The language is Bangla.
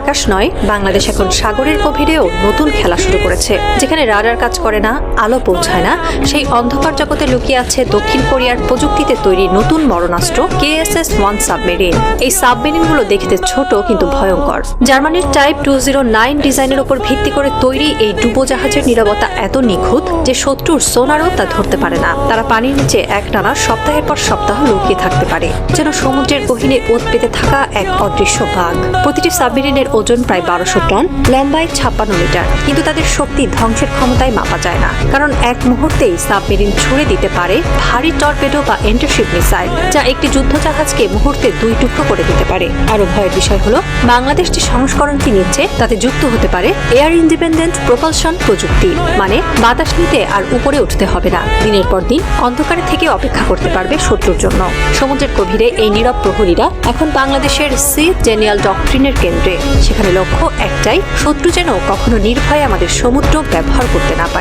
আকাশ নয়, বাংলাদেশ এখন সাগরের গভীরেও নতুন খেলা শুরু করেছে। যেখানে রাডার কাজ করে না, আলো পৌঁছায় না, সেই অন্ধকার জগতে লুকিয়ে আছে দক্ষিণ কোরিয়ার প্রযুক্তিতে তৈরি নতুন মরণাস্ত্র KSS-1 সাবমেরিন। এই সাবমেরিনগুলো দেখতে ছোট কিন্তু ভয়ঙ্কর। জার্মানির টাইপ 209 ডিজাইনের উপর ভিত্তি করে তৈরি এই ডুবোজাহাজের নিরাপত্তা এত নিখুঁত যে শত্রুর সোনারও তা ধরতে পারে না। তারা পানির নিচে একটানা সপ্তাহের পর সপ্তাহ লুকিয়ে থাকতে পারে, যেন সমুদ্রের গহীনে ওত পেতে থাকা এক অদৃশ্য বাঘ। প্রতিটি সাবমেরিনের ওজন প্রায় 1200 টন, লম্বায় 56 মিটার। কিন্তু তাদের শক্তি ধ্বংসের ক্ষমতায় মাপা যায় না, কারণ এক মুহূর্তেই সাবমেরিন ছুড়ে দিতে পারে ভারী টর্পেডো বা এন্টারশিপ মিসাইল, যা একটি যুদ্ধজাহাজকে মুহূর্তে 2 টুকরো করে দিতে পারে। আরো ভয়ের বিষয় হলো, বাংলাদেশ যে সংস্করণটি নিচ্ছে তাতে যুক্ত হতে পারে এয়ার ইন্ডিপেন্ডেন্ট প্রপালশন প্রযুক্তি, মানে বাতাস নিতে আর উপরে উঠতে হবে না। দিনের পর দিন অন্ধকারে থেকে অপেক্ষা করতে পারবে শত্রুর জন্য। সমুদ্রের গভীরে এই নীরব প্রহরীরা এখন বাংলাদেশের সি জেনিয়াল ডক্ট্রিনের কেন্দ্রে। সেখানে লক্ষ্য একটাই, শত্রু যেন কখনো নির্ভয়ে আমাদের সমুদ্র ব্যবহার করতে না পারে।